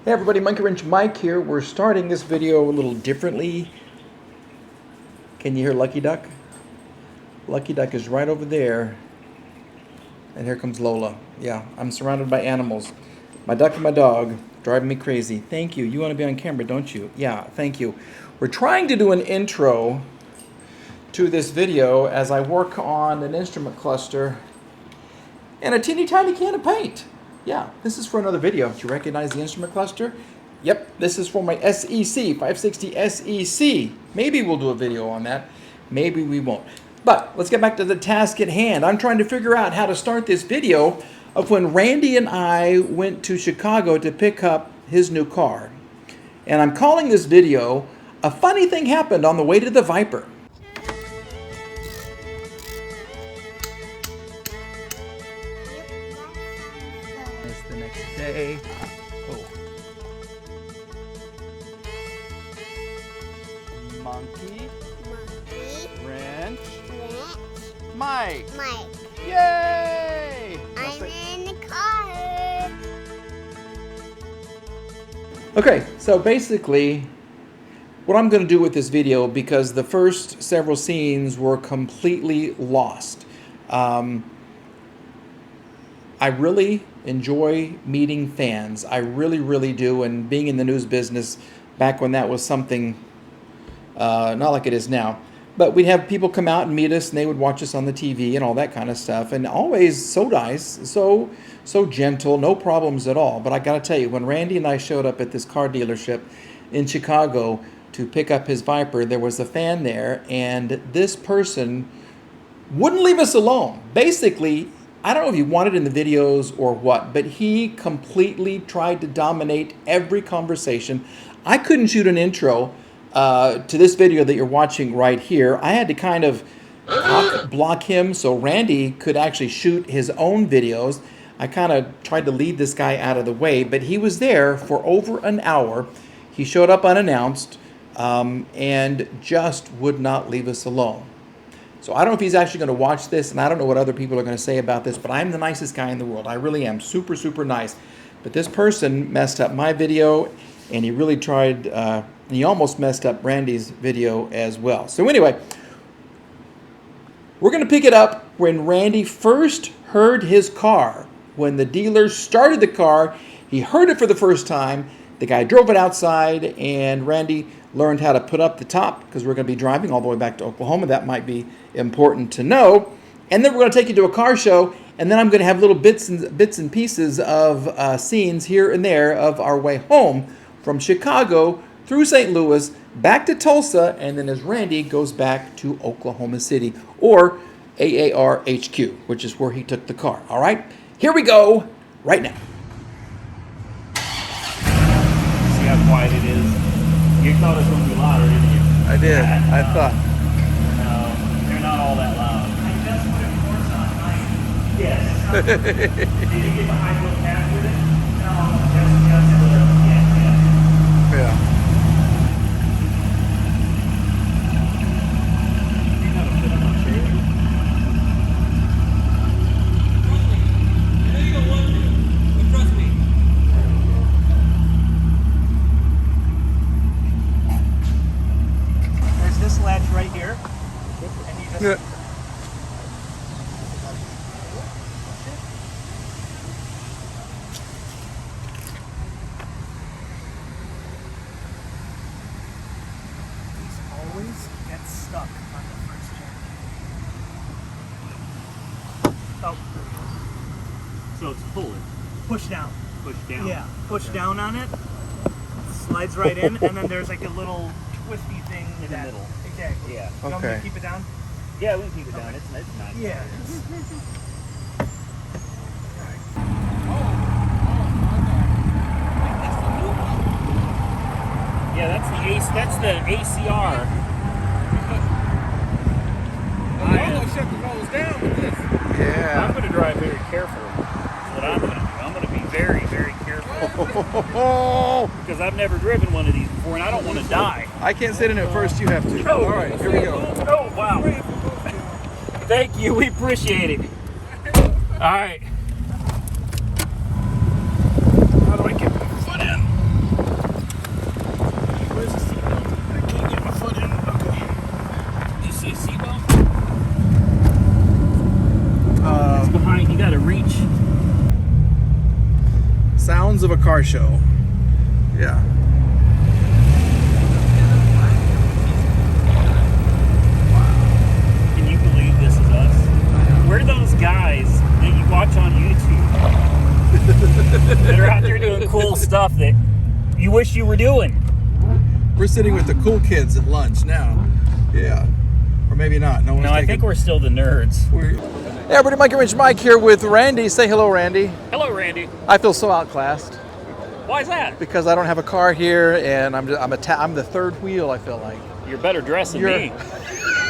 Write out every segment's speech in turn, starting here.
Hey everybody, Monkey Wrench Mike here. We're starting this video a little differently. Can you hear Lucky Duck? Lucky Duck is right over there. And here comes Lola. Yeah, I'm surrounded by animals. My duck and my dog driving me crazy. Thank you. You want to be on camera, don't you? Yeah, thank you. We're trying to do an intro to this video as I work on an instrument cluster and a teeny tiny can of paint. Yeah, this is for another video. Do you recognize the instrument cluster? Yep, this is for my SEC, 560 SEC. Maybe we'll do a video on that. Maybe we won't. But let's get back to the task at hand. I'm trying to figure out how to start this video of when Randy and I went to Chicago to pick up his new car. And I'm calling this video, A Funny Thing Happened on the Way to the Viper. It's the next day. Oh. Monkey. Wrench. Mike. Yay! I'm in the car. Okay, so basically, what I'm going to do with this video, because the first several scenes were completely lost. I really enjoy meeting fans. I really do. And being in the news business back when that was something not like it is now. But we'd have people come out and meet us, and they would watch us on the TV and all that kind of stuff. And always so nice, so gentle, no problems at all. But I got to tell you, when Randy and I showed up at this car dealership in Chicago to pick up his Viper, there was a fan there, and this person wouldn't leave us alone. Basically, I don't know if he wanted in the videos or what, but he completely tried to dominate every conversation. I couldn't shoot an intro to this video that you're watching right here. I had to kind of block him so Randy could actually shoot his own videos. I kind of tried to lead this guy out of the way, but he was there for over an hour. He showed up unannounced and just would not leave us alone. So I don't know if he's actually going to watch this, and I don't know what other people are going to say about this, but I'm the nicest guy in the world. I really am. Super nice. But this person messed up my video, and he really tried, he almost messed up Randy's video as well. So anyway, we're going to pick it up when Randy first heard his car. When the dealer started the car, he heard it for the first time. The guy drove it outside, and Randy learned how to put up the top, because we're going to be driving all the way back to Oklahoma. That might be important to know. And then we're going to take you to a car show, and then I'm going to have little bits and pieces of scenes here and there of our way home from Chicago through St. Louis, back to Tulsa, and then as Randy goes back to Oklahoma City, or AAR HQ, which is where he took the car. All right? Here we go, right now. See how quiet it is? You thought it was going to be louder, didn't you? I did. I thought. No, they're not all that loud. I just put it more on night. Yes. Did you get the high foot path with it? No, Yeah. You got to put it on chair. I know you don't want to, but trust me. There's this latch right here. And you just... Yeah. always gets stuck on the first check. Oh. So it's pulling. Push down. Push down. Yeah. Push down on it. Slides right in, and then there's like a little twisty thing in the middle. Exactly. Yeah. You want me to keep it down? Yeah, we can keep it down. It's nice. Yeah. Yeah, that's the ACR. I'm gonna shut the rollers down with this. Yeah. I'm gonna drive very carefully. That's what I'm gonna do. I'm gonna be very careful. Because I've never driven one of these before, and I don't want to die. I can't sit in it first. You have to. Oh. All right, here we go. Oh, wow. Thank you. We appreciate it. All right. How do I get my foot in? of a car show. Yeah. Can you believe this is us? We're those guys that you watch on YouTube that are out there doing cool stuff that you wish you were doing. We're sitting with the cool kids at lunch now. Yeah. Or maybe not. No, one's No, I taking- think we're still the nerds. Hey everybody, Monkey Wrench Mike here with Randy. Say hello, Randy. Hello, Randy. I feel so outclassed Why is that? because I don't have a car here, and I'm the third wheel. I feel like You're better dressed than You're- me.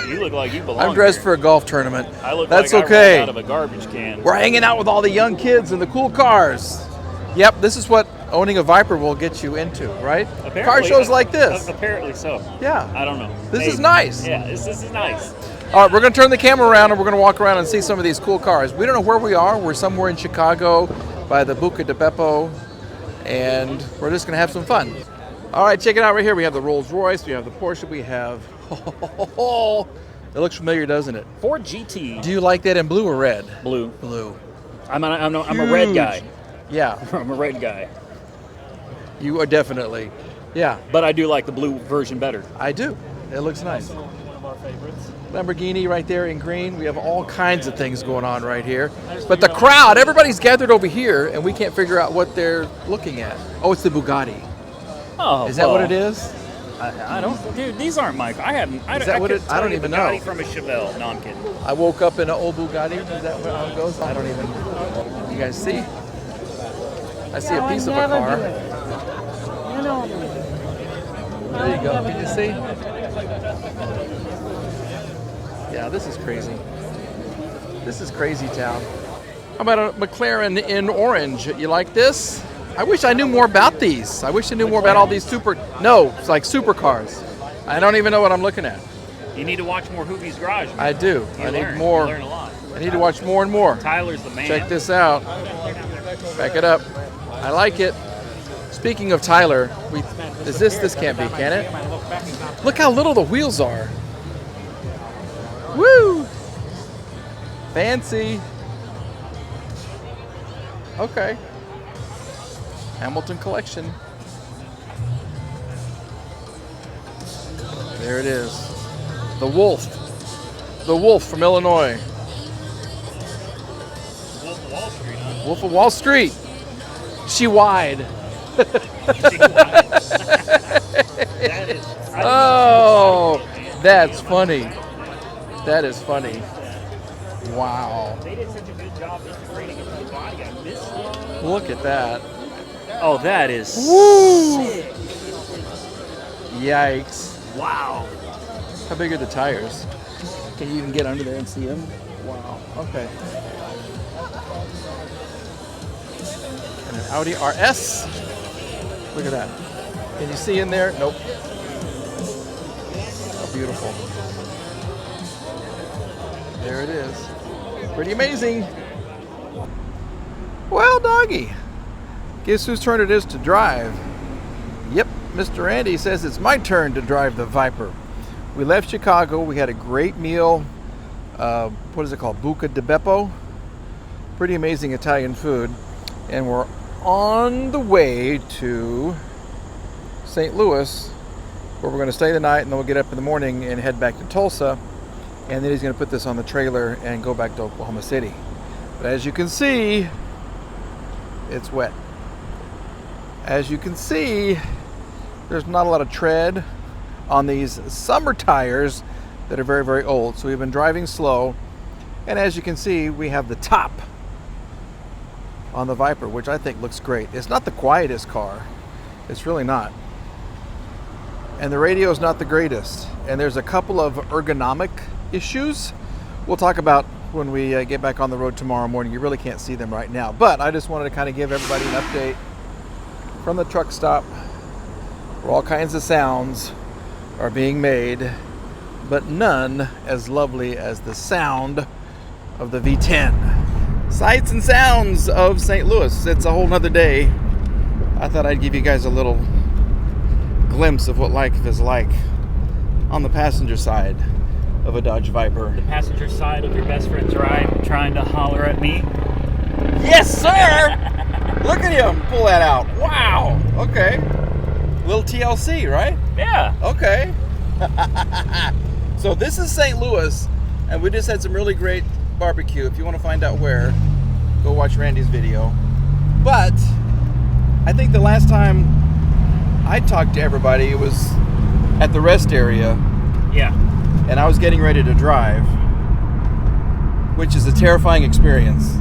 You look like you belong. I'm dressed here. for a golf tournament. I look That's like okay. I rolled out of a garbage can. We're hanging out with all the young kids and the cool cars. Yep, this is what owning a Viper will get you into, right? Car Apparently- shows like this. Apparently so. Yeah. I don't know. This is Maybe. nice. Yeah, this is nice. All right, we're going to turn the camera around and we're going to walk around and see some of these cool cars. We don't know where we are. We're somewhere in Chicago by the Buca di Beppo, and we're just going to have some fun. All right, check it out right here. We have the Rolls Royce, we have the Porsche, we have... It looks familiar, doesn't it? Ford GT. Do you like that in blue or red? Blue. Blue. I'm a red guy. Yeah, I'm a red guy. you are definitely. Yeah, But I do like the blue version better. I do. It looks nice. One of our favorites. Lamborghini right there in green. We have all kinds of things going on right here. But the crowd, everybody's gathered over here, and we can't figure out what they're looking at. Oh, it's the Bugatti. Oh, Is that what it is? I don't. Dude, these aren't my. I haven't. I, Is that I what couldn't it- I tell don't you even Bugatti know. From a Chevelle. No, I'm kidding. I woke up in an old Bugatti. Is that how it goes? I don't even. You guys see? I see a piece of a car. There you go. Can you see? Yeah, this is crazy. This is crazy town. How about a McLaren in orange? You like this? I wish I knew more about these. I wish I knew more about all these it's like supercars. I don't even know what I'm looking at. You need to watch more Hoovie's Garage. I do. You I need learn. more. You learn a lot. I need to watch more and more. Tyler's the man. Check this out. Back it up. I like it. Speaking of Tyler, this can't be, can it? Look how little the wheels are. Woo! Fancy. Okay. Hamilton Collection. There it is. The Wolf. The Wolf from Illinois. Wolf of Wall Street, huh? Wolf of Wall Street. She wide. That is. Oh, that's funny. That is funny. Wow. They did such a good job integrating into the body. I missed it. Look at that. Oh, that is. Woo! Sick. Yikes. Wow. How big are the tires? Can you even get under there and see them? Wow. Okay. And an Audi RS. Look at that. Can you see in there? Nope. How beautiful. There it is. Pretty amazing. Well, doggy. Guess whose turn it is to drive? Yep, Mr. Andy says it's my turn to drive the Viper. We left Chicago. We had a great meal. What is it called? Buca di Beppo. Pretty amazing Italian food. And we're on the way to St. Louis, where we're going to stay the night, and then we'll get up in the morning and head back to Tulsa. And then he's going to put this on the trailer and go back to Oklahoma City. But as you can see, it's wet. As you can see, there's not a lot of tread on these summer tires that are very, very old. So we've been driving slow. And as you can see, we have the top on the Viper, which I think looks great. It's not the quietest car. It's really not. And the radio is not the greatest. And there's a couple of ergonomic issues we'll talk about when we get back on the road tomorrow morning. You really can't see them right now. But I just wanted to kind of give everybody an update from the truck stop where all kinds of sounds are being made, but none as lovely as the sound of the V10. Sights and sounds of St. Louis. It's a whole nother day. I thought I'd give you guys a little glimpse of what life is like on the passenger side of a Dodge Viper. The passenger side of your best friend's ride trying to holler at me. Yes, sir! Look at him pull that out. Wow. Okay. Little TLC, right? Yeah. Okay. So this is St. Louis, and we just had some really great barbecue. If you want to find out where, go watch Randy's video. But I think the last time I talked to everybody, it was at the rest area. Yeah. And I was getting ready to drive, which is a terrifying experience.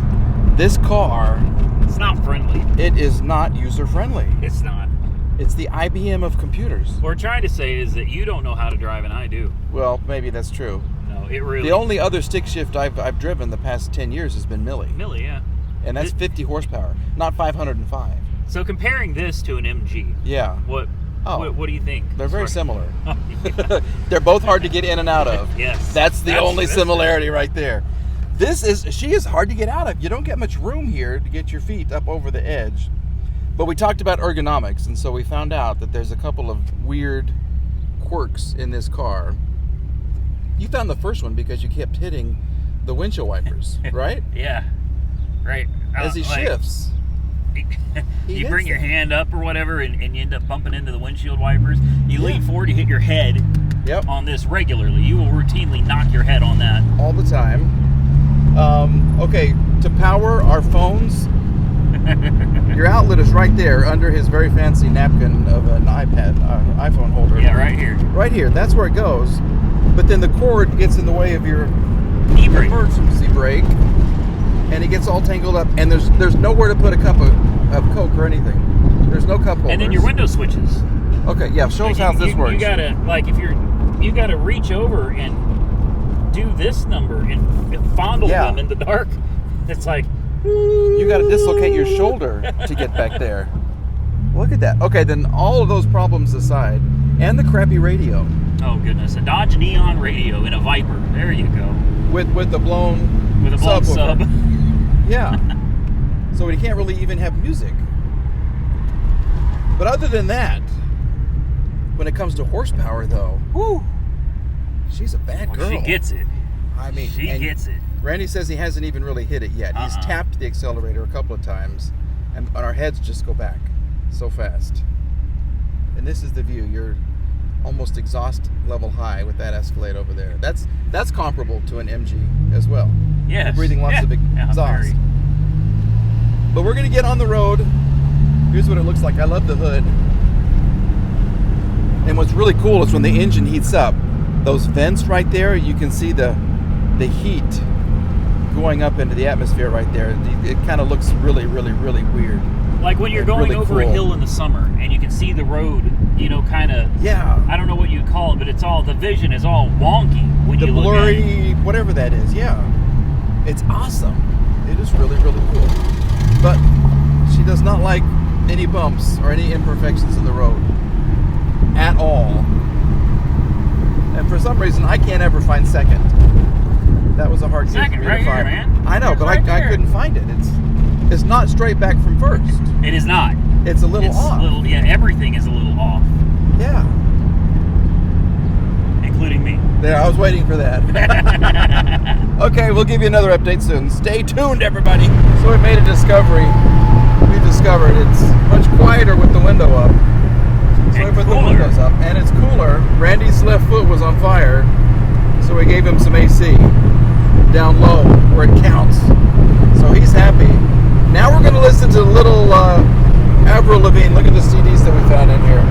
This car, It's not friendly. it is not user-friendly. It's not. It's the IBM of computers. What we're trying to say is that you don't know how to drive and I do. Well, maybe that's true. No, it really. The only other stick shift I've driven the past 10 years has been Millie. Yeah. And that's 50 horsepower, not 505. So comparing this to an MG, Yeah. what do you think? They're very similar. Yeah. They're both hard to get in and out of. Yes. That's the only that's similarity right there. She is hard to get out of. You don't get much room here to get your feet up over the edge. But we talked about ergonomics, and so we found out that there's a couple of weird quirks in this car. You found the first one because you kept hitting the windshield wipers, right? Yeah. Right. As he shifts. He You bring hits your them. hand up or whatever, and you end up bumping into the windshield wipers. You lean forward, you hit your head Yep. on this regularly. You will routinely knock your head on that. All the time. Okay, to power our phones, your outlet is right there under his very fancy napkin of an iPhone holder. Yeah, right here. Right here, that's where it goes. But then the cord gets in the way of your E-brake. emergency brake, and it gets all tangled up. And there's nowhere to put a cup of Coke or anything. There's no cup holders. And then your window switches. Okay, yeah, show us how this works. You gotta, like, you gotta reach over and do this number and fondle Yeah. them in the dark. It's like, You got to dislocate your shoulder to get back there. Look at that. Okay, then all of those problems aside, and the crappy radio oh goodness, a Dodge Neon radio in a Viper. There you go. with the blown With a blown subwoofer. sub. Yeah. So you can't really even have music. But other than that, when it comes to horsepower, though, whoo, she's a bad girl. She gets it. I mean, She and gets it. Randy says he hasn't even really hit it yet. He's tapped the accelerator a couple of times, and our heads just go back so fast. And this is the view. You're almost exhaust level high with that Escalade over there. That's comparable to an MG as well. Yes. You're breathing lots of exhaust. Very. But we're going to get on the road. Here's what it looks like. I love the hood. And what's really cool is when the engine heats up, those vents right there, you can see the heat going up into the atmosphere right there. It kind of looks really, really, really weird. Like when you're And going really over a cool. hill in the summer and you can see the road, kind of, Yeah. I don't know what you call it, but the vision is all wonky when The you look at it. blurry, whatever that is, yeah. It's awesome. It is really, really cool. But she does not like any bumps or any imperfections in the road at all. And for some reason, I can't ever find second. That was a hard gear for Second, me right to here, find. man. I know, It's but right I there. couldn't find it. It's not straight back from first. It is not. It's a little It's off. everything is a little off, Yeah. including me. There, I was waiting for that. Okay, we'll give you another update soon. Stay tuned, everybody. So we made a discovery. We discovered it's much quieter with the window up. So we And put the cooler. windows up, and it's cooler. Randy's left foot was on fire, so we gave him some AC down low where it counts. So he's happy. Now we're going to listen to little Avril Lavigne. Look at the CDs that we found in here.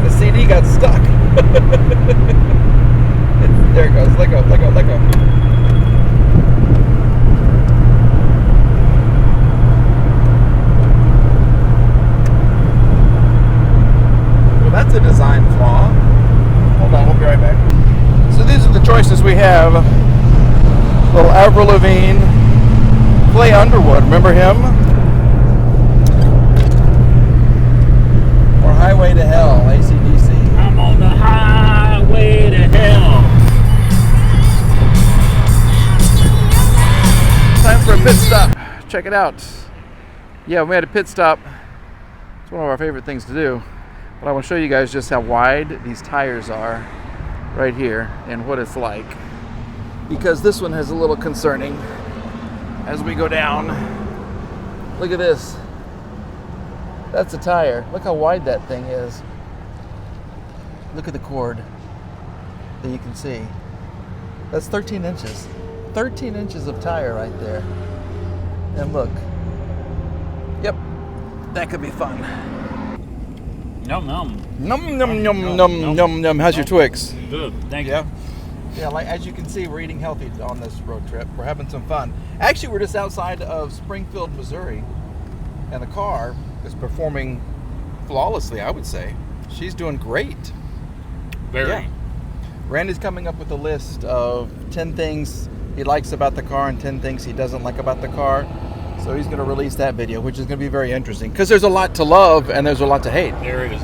The CD got stuck. There it goes. Let go, let go, let go. Well, that's a design flaw. Hold on, we'll be right back. So these are the choices we have. Little Avril Lavigne, Clay Underwood, remember him? Or Highway to Hell, AC/DC. I'm on the highway to hell. Time for a pit stop. Check it out. Yeah, we had a pit stop. It's one of our favorite things to do. But I want to show you guys just how wide these tires are right here and what it's like. Because this one is a little concerning as we go down. Look at this. That's a tire. Look how wide that thing is. Look at the cord that you can see. That's 13 inches. 13 inches of tire right there. And look. Yep. That could be fun. Num num. Num num num num num num. How's your Twix? Good. Thank Yeah. Yeah, like as you can see, we're eating healthy on this road trip. We're having some fun. Actually, we're just outside of Springfield, Missouri, and the car is performing flawlessly, I would say. She's doing great. Very. Yeah. Randy's coming up with a list of 10 things he likes about the car and 10 things he doesn't like about the car. So he's going to release that video, which is going to be very interesting because there's a lot to love and there's a lot to hate. There is.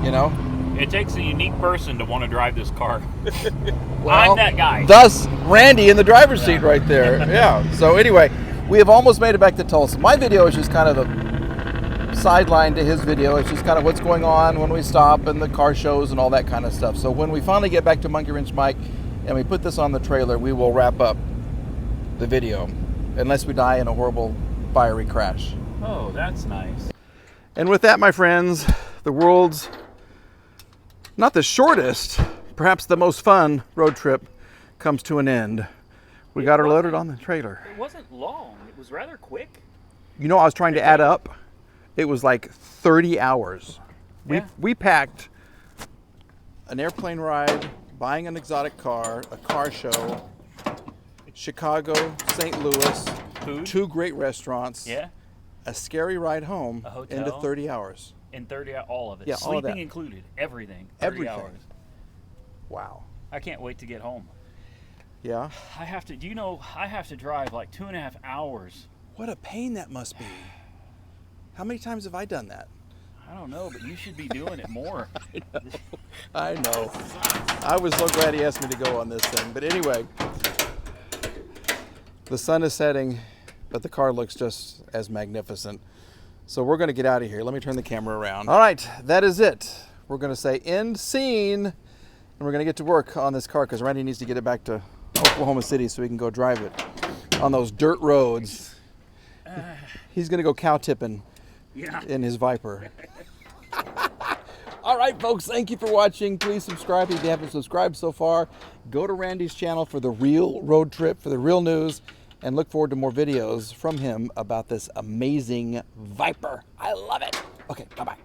You know? It takes a unique person to want to drive this car. Well, I'm that guy. Thus, Randy in the driver's seat right there. Yeah. So anyway, we have almost made it back to Tulsa. My video is just kind of a sideline to his video. It's just kind of what's going on when we stop and the car shows and all that kind of stuff. So when we finally get back to Monkey Wrench Mike and we put this on the trailer, we will wrap up the video, unless we die in a horrible fiery crash. Oh, that's nice. And with that, my friends, the world's not the shortest, perhaps the most fun road trip comes to an end. We got her loaded on the trailer. It wasn't long. It was rather quick. You know, I was trying to add up. It was like 30 hours. Yeah. We packed an airplane ride, buying an exotic car, a car show, Chicago, St. Louis, Food. 2 great restaurants, Yeah. a scary ride home A hotel. into 30 hours. In 30 hours, all of it. Yeah, all of Sleeping that. included. Everything. 30 Everything. hours. Wow. I can't wait to get home. Yeah. I have to, do you know, I have to drive like 2.5 hours. What a pain that must be. How many times have I done that? I don't know, but you should be doing it more. I know. I was so glad he asked me to go on this thing. But anyway, the sun is setting, but the car looks just as magnificent. So we're going to get out of here. Let me turn the camera around. All right, that is it. We're going to say end scene, and we're going to get to work on this car because Randy needs to get it back to Oklahoma City so he can go drive it on those dirt roads. He's going to go cow tipping in his Viper. All right, folks, thank you for watching. Please subscribe if you haven't subscribed so far. Go to Randy's channel for the real road trip, for the real news, and look forward to more videos from him about this amazing Viper. I love it. Okay, bye-bye.